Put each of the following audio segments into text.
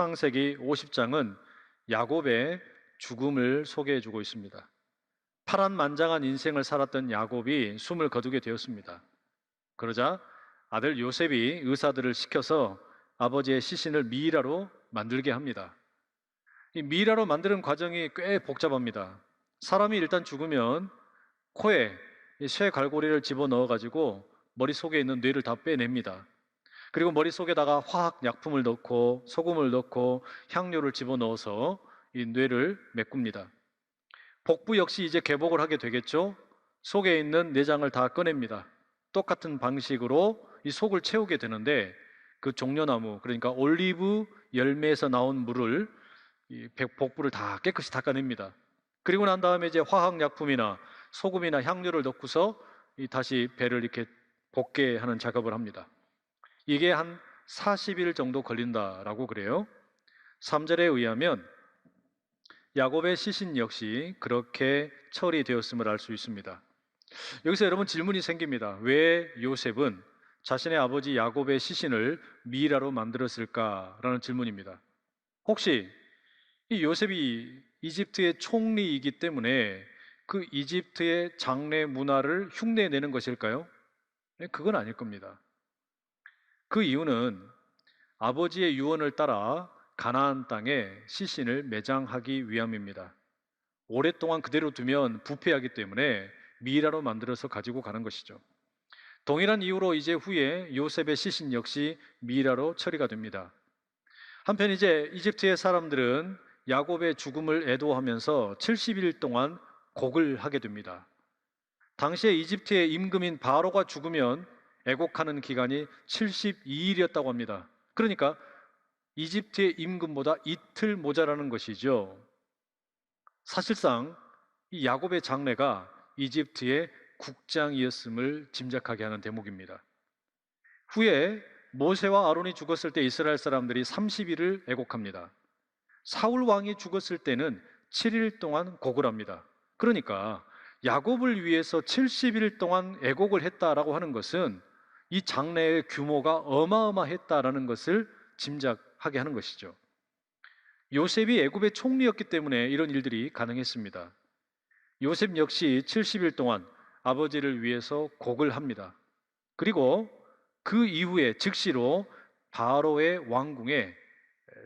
창세기 50장은 야곱의 죽음을 소개해 주고 있습니다. 파란만장한 인생을 살았던 야곱이 숨을 거두게 되었습니다. 그러자 아들 요셉이 의사들을 시켜서 아버지의 시신을 미이라로 만들게 합니다. 이 미이라로 만드는 과정이 꽤 복잡합니다. 사람이 일단 죽으면 코에 이 쇠 갈고리를 집어넣어 가지고 머릿속에 있는 뇌를 다 빼냅니다. 그리고 머릿속에다가 화학 약품을 넣고 소금을 넣고 향료를 집어넣어서 이 뇌를 메꿉니다. 복부 역시 이제 개복을 하게 되겠죠. 속에 있는 내장을 다 꺼냅니다. 똑같은 방식으로 이 속을 채우게 되는데 그 종려나무, 그러니까 올리브 열매에서 나온 물을 이 복부를 다 깨끗이 닦아냅니다. 그리고 난 다음에 이제 화학약품이나 소금이나 향료를 넣고서 다시 배를 이렇게 볶게 하는 작업을 합니다. 이게 한 40일 정도 걸린다라고 그래요. 3절에 의하면 야곱의 시신 역시 그렇게 처리되었음을 알 수 있습니다. 여기서 여러분 질문이 생깁니다. 왜 요셉은 자신의 아버지 야곱의 시신을 미이라로 만들었을까라는 질문입니다. 혹시 이 요셉이 이집트의 총리이기 때문에 그 이집트의 장례 문화를 흉내내는 것일까요? 그건 아닐 겁니다. 그 이유는 아버지의 유언을 따라 가나안 땅에 시신을 매장하기 위함입니다. 오랫동안 그대로 두면 부패하기 때문에 미이라로 만들어서 가지고 가는 것이죠. 동일한 이유로 이제 후에 요셉의 시신 역시 미이라로 처리가 됩니다. 한편 이제 이집트의 사람들은 야곱의 죽음을 애도하면서 70일 동안 곡을 하게 됩니다. 당시에 이집트의 임금인 바로가 죽으면 애곡하는 기간이 72일이었다고 합니다. 그러니까 이집트의 임금보다 이틀 모자라는 것이죠. 사실상 이 야곱의 장례가 이집트의 국장이었음을 짐작하게 하는 대목입니다. 후에 모세와 아론이 죽었을 때 이스라엘 사람들이 30일을 애곡합니다. 사울 왕이 죽었을 때는 7일 동안 곡을 합니다. 그러니까 야곱을 위해서 70일 동안 애곡을 했다라고 하는 것은 이 장례의 규모가 어마어마했다라는 것을 짐작하게 하는 것이죠. 요셉이 애굽의 총리였기 때문에 이런 일들이 가능했습니다. 요셉 역시 70일 동안 아버지를 위해서 곡을 합니다. 그리고 그 이후에 즉시로 바로의 왕궁에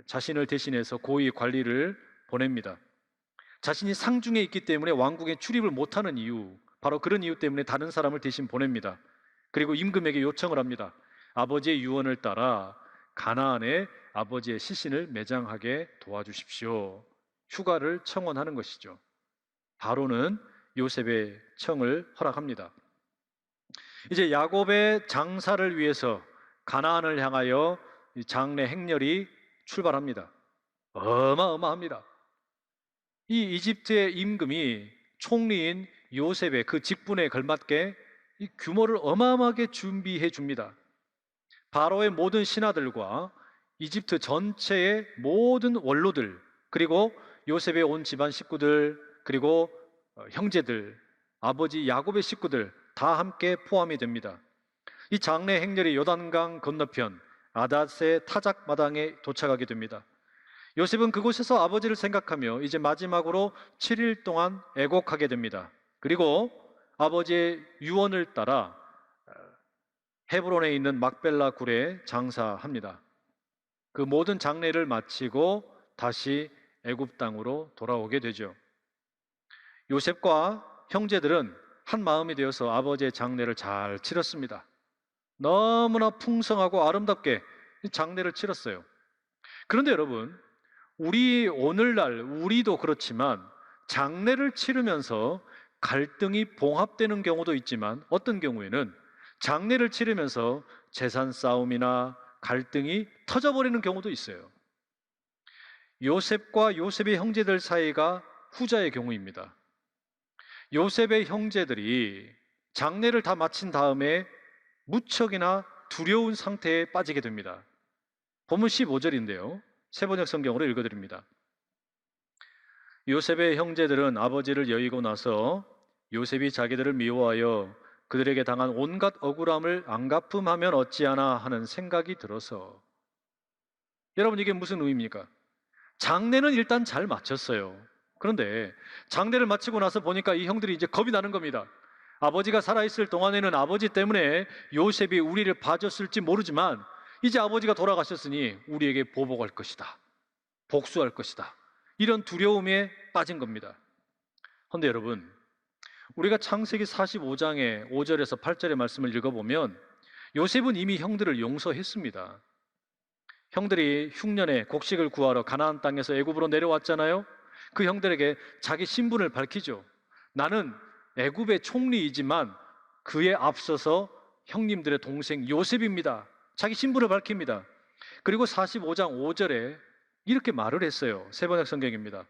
자신을 대신해서 고위 관리를 보냅니다. 자신이 상중에 있기 때문에 왕궁에 출입을 못하는 이유, 바로 그런 이유 때문에 다른 사람을 대신 보냅니다. 그리고 임금에게 요청을 합니다. 아버지의 유언을 따라 가나안에 아버지의 시신을 매장하게 도와주십시오. 휴가를 청원하는 것이죠. 바로는 요셉의 청을 허락합니다. 이제 야곱의 장사를 위해서 가나안을 향하여 장례 행렬이 출발합니다. 어마어마합니다. 이 이집트의 임금이 총리인 요셉의 그 직분에 걸맞게 이 규모를 어마어마하게 준비해 줍니다. 바로의 모든 신하들과 이집트 전체의 모든 원로들, 그리고 요셉의 온 집안 식구들, 그리고 형제들, 아버지 야곱의 식구들 다 함께 포함이 됩니다. 이 장례 행렬이 요단강 건너편 아닷의 타작 마당에 도착하게 됩니다. 요셉은 그곳에서 아버지를 생각하며 이제 마지막으로 7일 동안 애곡하게 됩니다. 그리고 아버지의 유언을 따라 헤브론에 있는 막벨라 굴에 장사합니다. 그 모든 장례를 마치고 다시 애굽 땅으로 돌아오게 되죠. 요셉과 형제들은 한 마음이 되어서 아버지의 장례를 잘 치렀습니다. 너무나 풍성하고 아름답게 장례를 치렀어요. 그런데 여러분, 오늘날 우리도 그렇지만 장례를 치르면서 갈등이 봉합되는 경우도 있지만 어떤 경우에는 장례를 치르면서 재산 싸움이나 갈등이 터져버리는 경우도 있어요. 요셉과 요셉의 형제들 사이가 후자의 경우입니다. 요셉의 형제들이 장례를 다 마친 다음에 무척이나 두려운 상태에 빠지게 됩니다. 본문 15절인데요. 세번역 성경으로 읽어드립니다. 요셉의 형제들은 아버지를 여의고 나서 요셉이 자기들을 미워하여 그들에게 당한 온갖 억울함을 안 갚음하면 어찌하나 하는 생각이 들어서 여러분, 이게 무슨 의미입니까? 장례는 일단 잘 마쳤어요. 그런데 장례를 마치고 나서 보니까 이 형들이 이제 겁이 나는 겁니다. 아버지가 살아있을 동안에는 아버지 때문에 요셉이 우리를 봐줬을지 모르지만 이제 아버지가 돌아가셨으니 우리에게 보복할 것이다. 복수할 것이다. 이런 두려움에 빠진 겁니다. 그런데 여러분, 우리가 창세기 45장의 5절에서 8절의 말씀을 읽어보면 요셉은 이미 형들을 용서했습니다. 형들이 흉년에 곡식을 구하러 가나안 땅에서 애굽으로 내려왔잖아요. 그 형들에게 자기 신분을 밝히죠. 나는 애굽의 총리이지만 그에 앞서서 형님들의 동생 요셉입니다. 자기 신분을 밝힙니다. 그리고 45장 5절에 이렇게 말을 했어요. 세번역 성경입니다.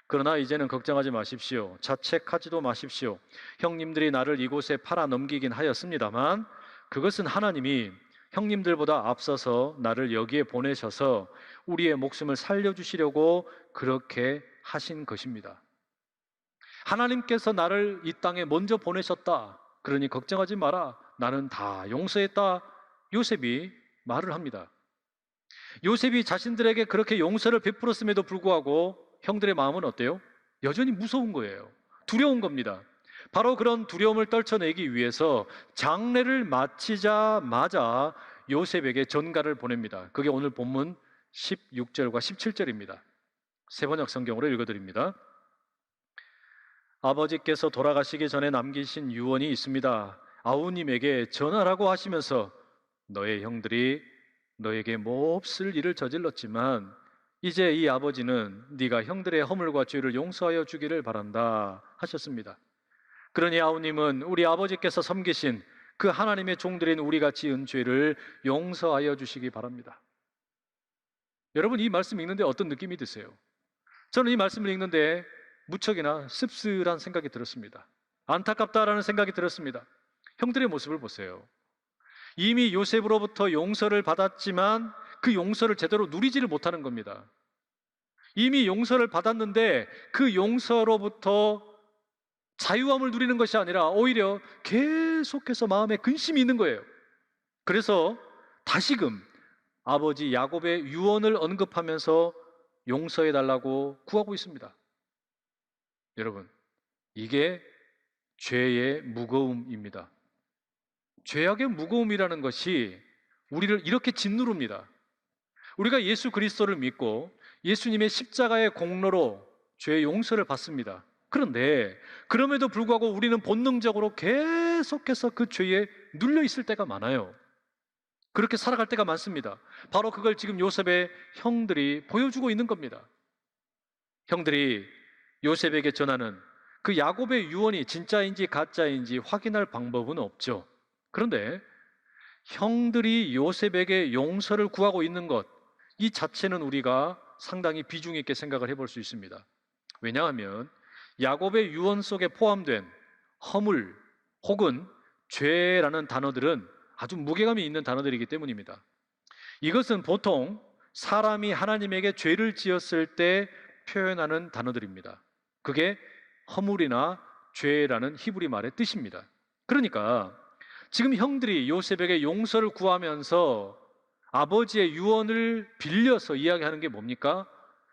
그러나 이제는 걱정하지 마십시오. 자책하지도 마십시오. 형님들이 나를 이곳에 팔아 넘기긴 하였습니다만 그것은 하나님이 형님들보다 앞서서 나를 여기에 보내셔서 우리의 목숨을 살려주시려고 그렇게 하신 것입니다. 하나님께서 나를 이 땅에 먼저 보내셨다. 그러니 걱정하지 마라. 나는 다 용서했다. 요셉이 말을 합니다. 요셉이 자신들에게 그렇게 용서를 베풀었음에도 불구하고 형들의 마음은 어때요? 여전히 무서운 거예요. 두려운 겁니다. 바로 그런 두려움을 떨쳐내기 위해서 장례를 마치자마자 요셉에게 전가를 보냅니다. 그게 오늘 본문 16절과 17절입니다. 세번역 성경으로 읽어드립니다. 아버지께서 돌아가시기 전에 남기신 유언이 있습니다. 아우님에게 전하라고 하시면서 너의 형들이 너에게 몹쓸 일을 저질렀지만 이제 이 아버지는 네가 형들의 허물과 죄를 용서하여 주기를 바란다 하셨습니다. 그러니 아우님은 우리 아버지께서 섬기신 그 하나님의 종들인 우리가 지은 죄를 용서하여 주시기 바랍니다. 여러분, 이 말씀 읽는데 어떤 느낌이 드세요? 저는 이 말씀을 읽는데 무척이나 씁쓸한 생각이 들었습니다. 안타깝다라는 생각이 들었습니다. 형들의 모습을 보세요. 이미 요셉으로부터 용서를 받았지만 그 용서를 제대로 누리지를 못하는 겁니다. 이미 용서를 받았는데 그 용서로부터 자유함을 누리는 것이 아니라 오히려 계속해서 마음에 근심이 있는 거예요. 그래서 다시금 아버지 야곱의 유언을 언급하면서 용서해달라고 구하고 있습니다. 여러분, 이게 죄의 무거움입니다. 죄악의 무거움이라는 것이 우리를 이렇게 짓누릅니다. 우리가 예수 그리스도를 믿고 예수님의 십자가의 공로로 죄의 용서를 받습니다. 그런데 그럼에도 불구하고 우리는 본능적으로 계속해서 그 죄에 눌려 있을 때가 많아요. 그렇게 살아갈 때가 많습니다. 바로 그걸 지금 요셉의 형들이 보여주고 있는 겁니다. 형들이 요셉에게 전하는 그 야곱의 유언이 진짜인지 가짜인지 확인할 방법은 없죠. 그런데 형들이 요셉에게 용서를 구하고 있는 것, 이 자체는 우리가 상당히 비중 있게 생각을 해볼 수 있습니다. 왜냐하면 야곱의 유언 속에 포함된 허물 혹은 죄라는 단어들은 아주 무게감이 있는 단어들이기 때문입니다. 이것은 보통 사람이 하나님에게 죄를 지었을 때 표현하는 단어들입니다. 그게 허물이나 죄라는 히브리 말의 뜻입니다. 그러니까 지금 형들이 요셉에게 용서를 구하면서 아버지의 유언을 빌려서 이야기하는 게 뭡니까?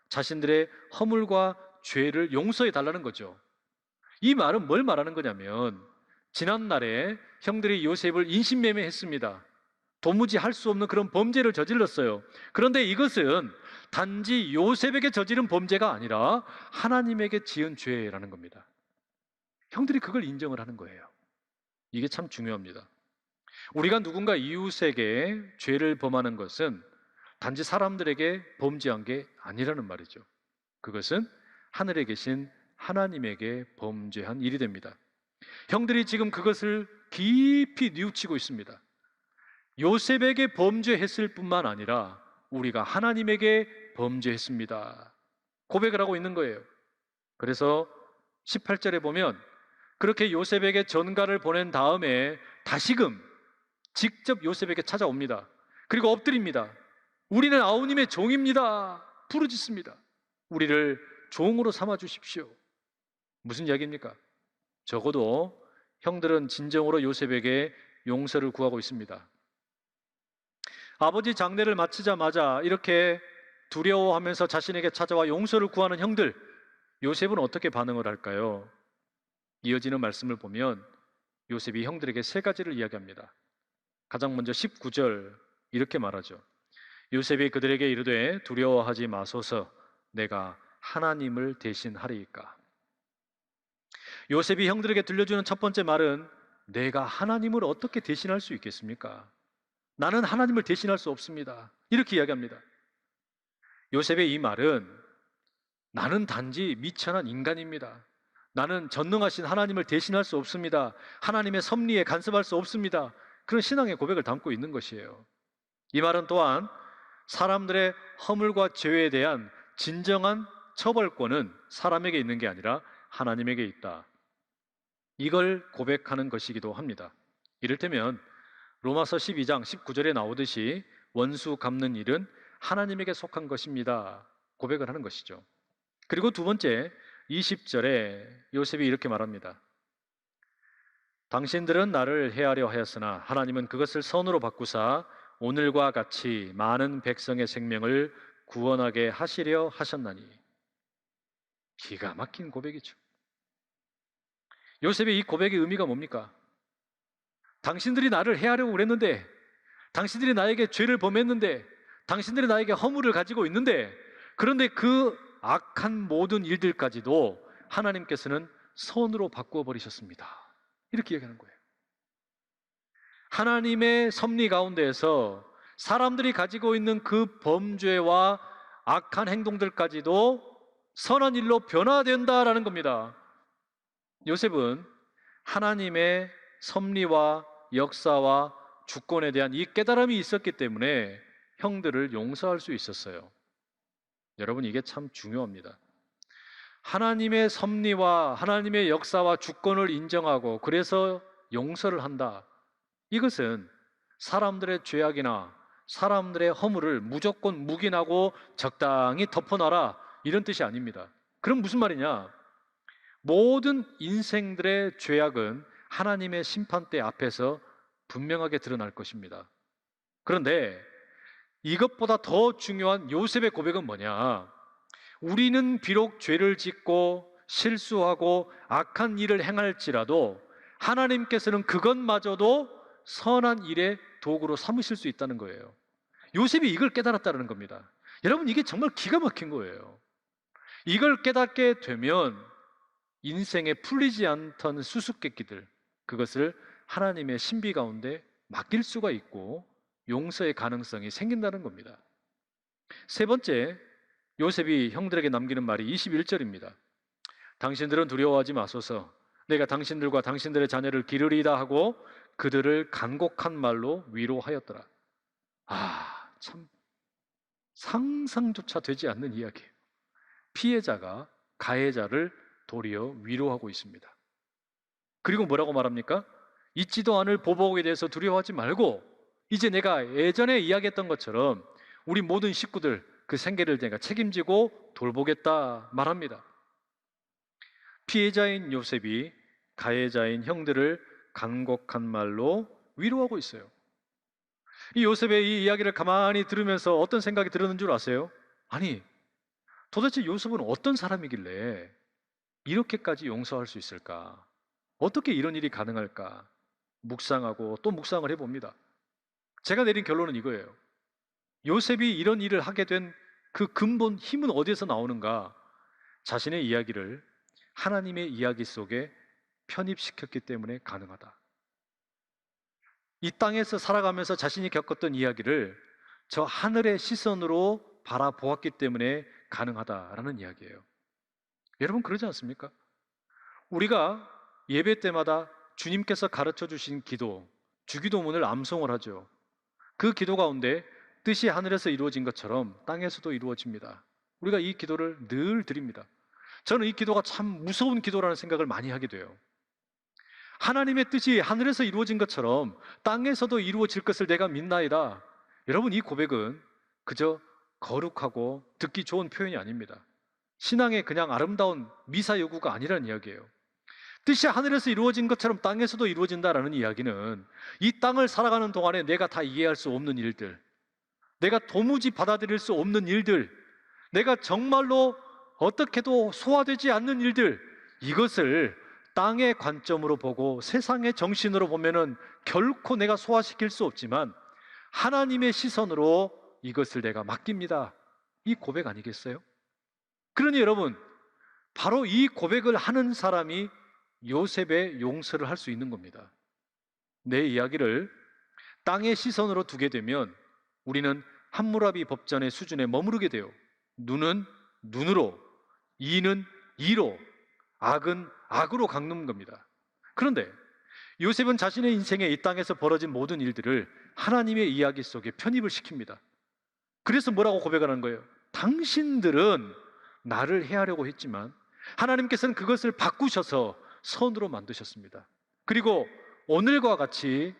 자신들의 허물과 죄를 용서해 달라는 거죠. 이 말은 뭘 말하는 거냐면 지난날에 형들이 요셉을 인신매매했습니다. 도무지 할 수 없는 그런 범죄를 저질렀어요. 그런데 이것은 단지 요셉에게 저지른 범죄가 아니라 하나님에게 지은 죄라는 겁니다. 형들이 그걸 인정을 하는 거예요. 이게 참 중요합니다. 우리가 누군가 이웃에게 죄를 범하는 것은 단지 사람들에게 범죄한 게 아니라는 말이죠. 그것은 하늘에 계신 하나님에게 범죄한 일이 됩니다. 형들이 지금 그것을 깊이 뉘우치고 있습니다. 요셉에게 범죄했을 뿐만 아니라 우리가 하나님에게 범죄했습니다. 고백을 하고 있는 거예요. 그래서 18절에 보면 그렇게 요셉에게 전가를 보낸 다음에 다시금 직접 요셉에게 찾아옵니다. 그리고 엎드립니다. 우리는 아우님의 종입니다. 부르짖습니다. 우리를 종으로 삼아 주십시오. 무슨 이야기입니까? 적어도 형들은 진정으로 요셉에게 용서를 구하고 있습니다. 아버지 장례를 마치자마자 이렇게 두려워하면서 자신에게 찾아와 용서를 구하는 형들, 요셉은 어떻게 반응을 할까요? 이어지는 말씀을 보면 요셉이 형들에게 세 가지를 이야기합니다. 가장 먼저 19절 이렇게 말하죠. 요셉이 그들에게 이르되 두려워하지 마소서, 내가 하나님을 대신하리이까. 요셉이 형들에게 들려주는 첫 번째 말은 내가 하나님을 어떻게 대신할 수 있겠습니까? 나는 하나님을 대신할 수 없습니다. 이렇게 이야기합니다. 요셉의 이 말은 나는 단지 미천한 인간입니다. 나는 전능하신 하나님을 대신할 수 없습니다. 하나님의 섭리에 간섭할 수 없습니다. 그런 신앙의 고백을 담고 있는 것이에요. 이 말은 또한 사람들의 허물과 죄에 대한 진정한 처벌권은 사람에게 있는 게 아니라 하나님에게 있다. 이걸 고백하는 것이기도 합니다. 이를테면 로마서 12장 19절에 나오듯이 원수 갚는 일은 하나님에게 속한 것입니다. 고백을 하는 것이죠. 그리고 두 번째 20절에 요셉이 이렇게 말합니다. 당신들은 나를 해하려 하였으나 하나님은 그것을 선으로 바꾸사 오늘과 같이 많은 백성의 생명을 구원하게 하시려 하셨나니. 기가 막힌 고백이죠. 요셉의 이 고백의 의미가 뭡니까? 당신들이 나를 해하려고 그랬는데, 당신들이 나에게 죄를 범했는데, 당신들이 나에게 허물을 가지고 있는데, 그런데 그 악한 모든 일들까지도 하나님께서는 선으로 바꾸어 버리셨습니다. 이렇게 얘기하는 거예요. 하나님의 섭리 가운데에서 사람들이 가지고 있는 그 범죄와 악한 행동들까지도 선한 일로 변화된다라는 겁니다. 요셉은 하나님의 섭리와 역사와 주권에 대한 이 깨달음이 있었기 때문에 형들을 용서할 수 있었어요. 여러분, 이게 참 중요합니다. 하나님의 섭리와 하나님의 역사와 주권을 인정하고 그래서 용서를 한다. 이것은 사람들의 죄악이나 사람들의 허물을 무조건 묵인하고 적당히 덮어놔라, 이런 뜻이 아닙니다. 그럼 무슨 말이냐? 모든 인생들의 죄악은 하나님의 심판대 앞에서 분명하게 드러날 것입니다. 그런데 이것보다 더 중요한 요셉의 고백은 뭐냐? 우리는 비록 죄를 짓고 실수하고 악한 일을 행할지라도 하나님께서는 그것마저도 선한 일의 도구로 삼으실 수 있다는 거예요. 요셉이 이걸 깨달았다는 겁니다. 여러분, 이게 정말 기가 막힌 거예요. 이걸 깨닫게 되면 인생에 풀리지 않던 수수께끼들, 그것을 하나님의 신비 가운데 맡길 수가 있고 용서의 가능성이 생긴다는 겁니다. 세 번째, 요셉이 형들에게 남기는 말이 21절입니다. 당신들은 두려워하지 마소서, 내가 당신들과 당신들의 자녀를 기르리이다 하고 그들을 간곡한 말로 위로하였더라. 참 상상조차 되지 않는 이야기예요. 피해자가 가해자를 도리어 위로하고 있습니다. 그리고 뭐라고 말합니까? 있지도 않을 보복에 대해서 두려워하지 말고 이제 내가 예전에 이야기했던 것처럼 우리 모든 식구들 그 생계를 내가 책임지고 돌보겠다 말합니다. 피해자인 요셉이 가해자인 형들을 간곡한 말로 위로하고 있어요. 이 요셉의 이 이야기를 가만히 들으면서 어떤 생각이 들었는 줄 아세요? 아니, 도대체 요셉은 어떤 사람이길래 이렇게까지 용서할 수 있을까? 어떻게 이런 일이 가능할까? 묵상하고 또 묵상을 해봅니다. 제가 내린 결론은 이거예요. 요셉이 이런 일을 하게 된 그 근본 힘은 어디에서 나오는가? 자신의 이야기를 하나님의 이야기 속에 편입시켰기 때문에 가능하다. 이 땅에서 살아가면서 자신이 겪었던 이야기를 저 하늘의 시선으로 바라보았기 때문에 가능하다라는 이야기예요. 여러분, 그러지 않습니까? 우리가 예배 때마다 주님께서 가르쳐 주신 기도, 주기도문을 암송을 하죠. 그 기도 가운데 뜻이 하늘에서 이루어진 것처럼 땅에서도 이루어집니다. 우리가 이 기도를 늘 드립니다. 저는 이 기도가 참 무서운 기도라는 생각을 많이 하게 돼요. 하나님의 뜻이 하늘에서 이루어진 것처럼 땅에서도 이루어질 것을 내가 믿나이다. 여러분, 이 고백은 그저 거룩하고 듣기 좋은 표현이 아닙니다. 신앙의 그냥 아름다운 미사 여구가 아니라는 이야기예요. 뜻이 하늘에서 이루어진 것처럼 땅에서도 이루어진다라는 이야기는 이 땅을 살아가는 동안에 내가 다 이해할 수 없는 일들, 내가 도무지 받아들일 수 없는 일들, 내가 정말로 어떻게도 소화되지 않는 일들, 이것을 땅의 관점으로 보고 세상의 정신으로 보면은 결코 내가 소화시킬 수 없지만 하나님의 시선으로 이것을 내가 맡깁니다. 이 고백 아니겠어요? 그러니 여러분, 바로 이 고백을 하는 사람이 요셉의 용서를 할 수 있는 겁니다. 내 이야기를 땅의 시선으로 두게 되면 우리는 함무라비 법전의 수준에 머무르게 돼요. 눈은 눈으로, 이는 이로, 악은 악으로 갚는 겁니다. 그런데 요셉은 자신의 인생에 이 땅에서 벌어진 모든 일들을 하나님의 이야기 속에 편입을 시킵니다. 그래서 뭐라고 고백을 하는 거예요? 당신들은 나를 해하려고 했지만 하나님께서는 그것을 바꾸셔서 선으로 만드셨습니다. 그리고 오늘과 같이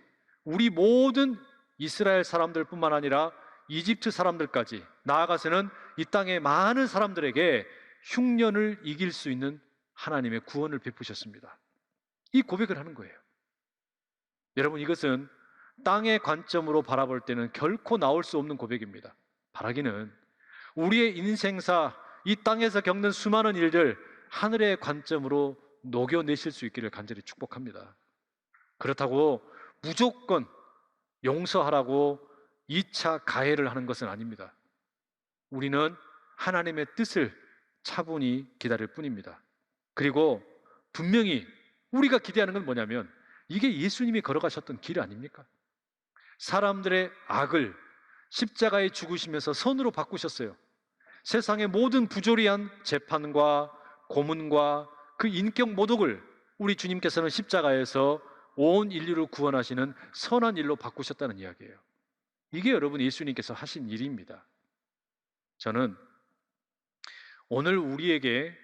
우리 모든 이스라엘 사람들뿐만 아니라 이집트 사람들까지, 나아가서는 이 땅의 많은 사람들에게 흉년을 이길 수 있는 하나님의 구원을 베푸셨습니다. 이 고백을 하는 거예요. 여러분, 이것은 땅의 관점으로 바라볼 때는 결코 나올 수 없는 고백입니다. 바라기는 우리의 인생사, 이 땅에서 겪는 수많은 일들 하늘의 관점으로 녹여내실 수 있기를 간절히 축복합니다. 그렇다고 무조건 용서하라고 2차 가해를 하는 것은 아닙니다. 우리는 하나님의 뜻을 차분히 기다릴 뿐입니다. 그리고 분명히 우리가 기대하는 건 뭐냐면 이게 예수님이 걸어가셨던 길 아닙니까? 사람들의 악을 십자가에 죽으시면서 선으로 바꾸셨어요. 세상의 모든 부조리한 재판과 고문과 그 인격 모독을 우리 주님께서는 십자가에서 온 인류를 구원하시는 선한 일로 바꾸셨다는 이야기예요. 이게 여러분 예수님께서 하신 일입니다. 저는 오늘 우리에게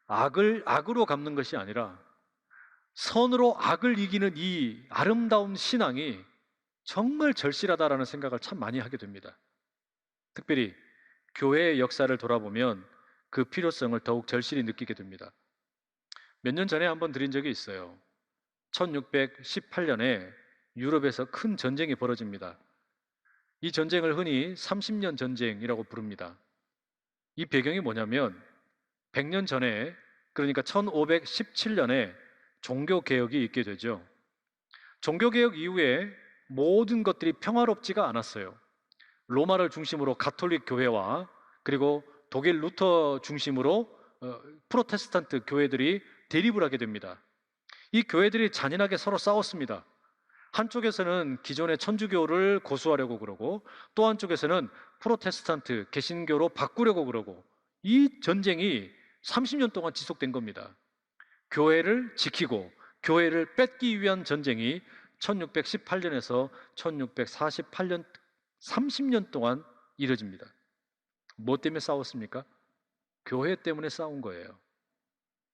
악을 악으로 갚는 것이 아니라 선으로 악을 이기는 이 아름다운 신앙이 정말 절실하다라는 생각을 참 많이 하게 됩니다. 특별히 교회의 역사를 돌아보면 그 필요성을 더욱 절실히 느끼게 됩니다. 몇 년 전에 한번 드린 적이 있어요. 1618년에 유럽에서 큰 전쟁이 벌어집니다. 이 전쟁을 흔히 30년 전쟁이라고 부릅니다. 이 배경이 뭐냐면 100년 전에, 그러니까 1517년에 종교개혁이 있게 되죠. 종교개혁 이후에 모든 것들이 평화롭지가 않았어요. 로마를 중심으로 가톨릭 교회와 그리고 독일 루터 중심으로 프로테스탄트 교회들이 대립을 하게 됩니다. 이 교회들이 잔인하게 서로 싸웠습니다. 한쪽에서는 기존의 천주교를 고수하려고 그러고 또 한쪽에서는 프로테스탄트 개신교로 바꾸려고 그러고, 이 전쟁이 30년 동안 지속된 겁니다. 교회를 지키고 교회를 뺏기 위한 전쟁이 1618년에서 1648년 30년 동안 이뤄집니다. 뭐 때문에 싸웠습니까? 교회 때문에 싸운 거예요.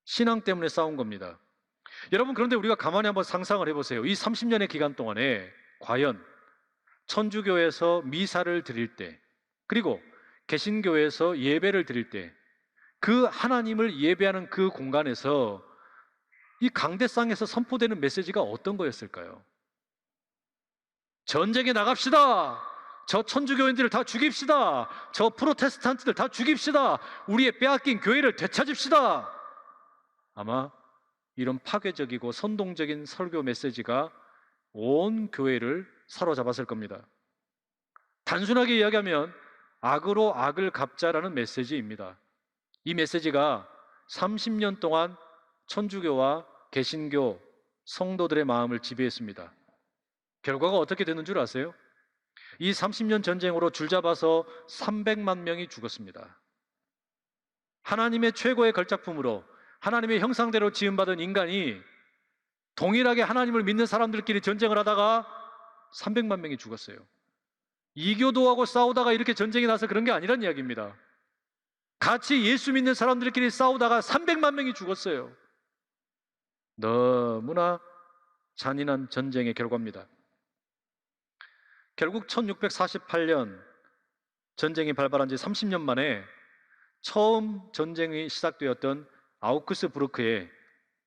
신앙 때문에 싸운 겁니다. 여러분, 그런데 우리가 가만히 한번 상상을 해보세요. 이 30년의 기간 동안에 과연 천주교에서 미사를 드릴 때, 그리고 개신교에서 예배를 드릴 때, 그 하나님을 예배하는 그 공간에서 이 강대상에서 선포되는 메시지가 어떤 거였을까요? 전쟁에 나갑시다. 저 천주교인들을 다 죽입시다. 저 프로테스탄트들 다 죽입시다. 우리의 빼앗긴 교회를 되찾읍시다. 아마 이런 파괴적이고 선동적인 설교 메시지가 온 교회를 사로잡았을 겁니다. 단순하게 이야기하면 악으로 악을 갚자라는 메시지입니다. 이 메시지가 30년 동안 천주교와 개신교 성도들의 마음을 지배했습니다. 결과가 어떻게 되는 줄 아세요? 이 30년 전쟁으로 줄잡아서 300만 명이 죽었습니다. 하나님의 최고의 걸작품으로 하나님의 형상대로 지음받은 인간이 동일하게 하나님을 믿는 사람들끼리 전쟁을 하다가 300만 명이 죽었어요. 이교도하고 싸우다가 이렇게 전쟁이 나서 그런 게 아니란 이야기입니다. 같이 예수 믿는 사람들끼리 싸우다가 300만 명이 죽었어요. 너무나 잔인한 전쟁의 결과입니다. 결국 1648년 전쟁이 발발한 지 30년 만에 처음 전쟁이 시작되었던 아우크스부르크에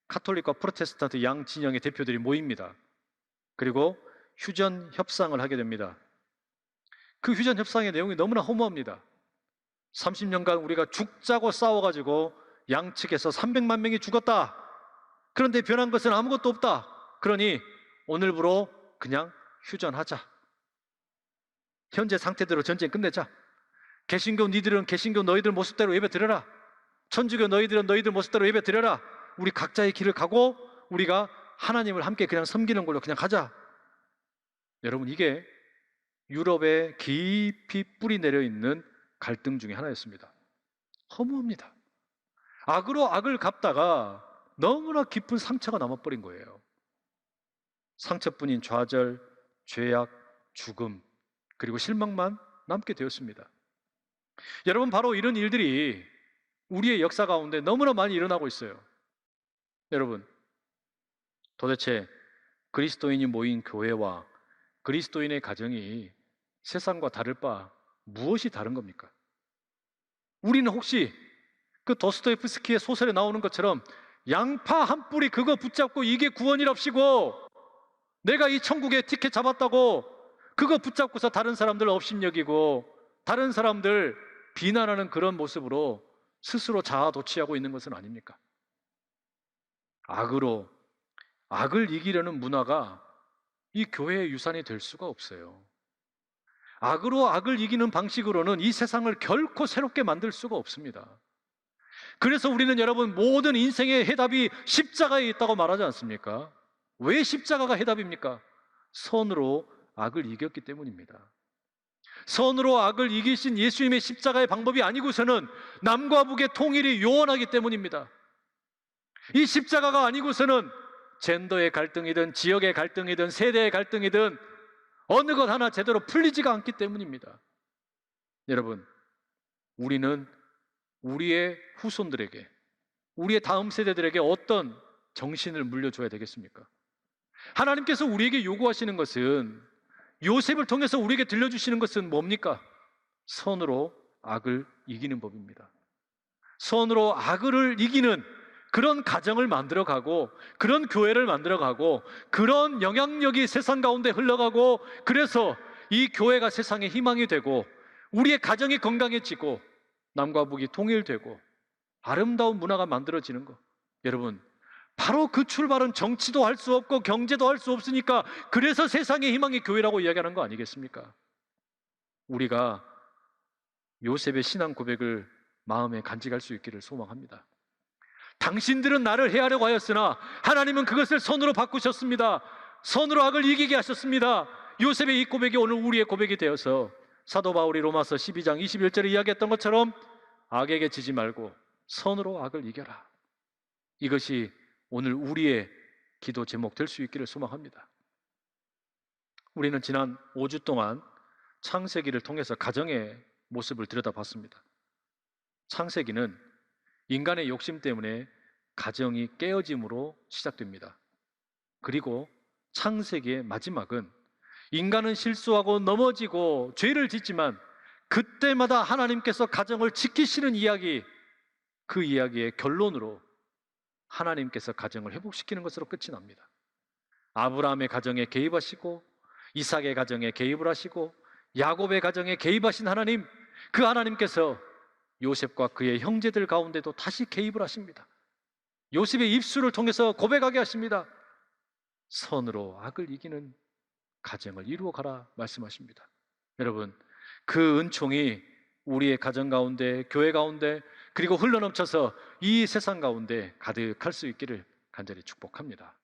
카톨릭과 프로테스탄트 양 진영의 대표들이 모입니다. 그리고 휴전 협상을 하게 됩니다. 그 휴전 협상의 내용이 너무나 허무합니다. 30년간 우리가 죽자고 싸워가지고 양측에서 300만 명이 죽었다. 그런데 변한 것은 아무것도 없다. 그러니 오늘부로 그냥 휴전하자. 현재 상태대로 전쟁 끝내자. 개신교 니들은 개신교 너희들 모습대로 예배 드려라. 천주교 너희들은 너희들 모습대로 예배 드려라. 우리 각자의 길을 가고 우리가 하나님을 함께 그냥 섬기는 걸로 그냥 가자. 여러분, 이게 유럽에 깊이 뿌리 내려 있는 갈등 중에 하나였습니다. 허무합니다. 악으로 악을 갚다가 너무나 깊은 상처가 남아버린 거예요. 상처뿐인 좌절, 죄악, 죽음, 그리고 실망만 남게 되었습니다. 여러분, 바로 이런 일들이 우리의 역사 가운데 너무나 많이 일어나고 있어요. 여러분, 도대체 그리스도인이 모인 교회와 그리스도인의 가정이 세상과 다를 바 무엇이 다른 겁니까? 우리는 혹시 그 도스토옙스키의 소설에 나오는 것처럼 양파 한 뿌리 그거 붙잡고 이게 구원이랍시고 내가 이 천국에 티켓 잡았다고 그거 붙잡고서 다른 사람들 업신여기고 다른 사람들 비난하는 그런 모습으로 스스로 자아도취하고 있는 것은 아닙니까? 악으로 악을 이기려는 문화가 이 교회의 유산이 될 수가 없어요. 악으로 악을 이기는 방식으로는 이 세상을 결코 새롭게 만들 수가 없습니다. 그래서 우리는 여러분, 모든 인생의 해답이 십자가에 있다고 말하지 않습니까? 왜 십자가가 해답입니까? 선으로 악을 이겼기 때문입니다. 선으로 악을 이기신 예수님의 십자가의 방법이 아니고서는 남과 북의 통일이 요원하기 때문입니다. 이 십자가가 아니고서는 젠더의 갈등이든 지역의 갈등이든 세대의 갈등이든 어느 것 하나 제대로 풀리지가 않기 때문입니다. 여러분, 우리는 우리의 후손들에게, 우리의 다음 세대들에게 어떤 정신을 물려줘야 되겠습니까? 하나님께서 우리에게 요구하시는 것은, 요셉을 통해서 우리에게 들려주시는 것은 뭡니까? 선으로 악을 이기는 법입니다. 선으로 악을 이기는 그런 가정을 만들어가고, 그런 교회를 만들어가고, 그런 영향력이 세상 가운데 흘러가고, 그래서 이 교회가 세상의 희망이 되고 우리의 가정이 건강해지고 남과 북이 통일되고 아름다운 문화가 만들어지는 것, 여러분, 바로 그 출발은 정치도 할 수 없고 경제도 할 수 없으니까 그래서 세상의 희망이 교회라고 이야기하는 거 아니겠습니까? 우리가 요셉의 신앙 고백을 마음에 간직할 수 있기를 소망합니다. 당신들은 나를 해하려고 하였으나 하나님은 그것을 선으로 바꾸셨습니다. 선으로 악을 이기게 하셨습니다. 요셉의 이 고백이 오늘 우리의 고백이 되어서 사도 바울이 로마서 12장 21절에 이야기했던 것처럼 악에게 지지 말고 선으로 악을 이겨라. 이것이 오늘 우리의 기도 제목 될 수 있기를 소망합니다. 우리는 지난 5주 동안 창세기를 통해서 가정의 모습을 들여다봤습니다. 창세기는 인간의 욕심 때문에 가정이 깨어짐으로 시작됩니다. 그리고 창세기의 마지막은 인간은 실수하고 넘어지고 죄를 짓지만 그때마다 하나님께서 가정을 지키시는 이야기, 그 이야기의 결론으로 하나님께서 가정을 회복시키는 것으로 끝이 납니다. 아브라함의 가정에 개입하시고 이삭의 가정에 개입을 하시고 야곱의 가정에 개입하신 하나님, 그 하나님께서 요셉과 그의 형제들 가운데도 다시 개입을 하십니다. 요셉의 입술을 통해서 고백하게 하십니다. 선으로 악을 이기는 가정을 이루어 가라 말씀하십니다. 여러분, 그 은총이 우리의 가정 가운데, 교회 가운데, 그리고 흘러넘쳐서 이 세상 가운데 가득할 수 있기를 간절히 축복합니다.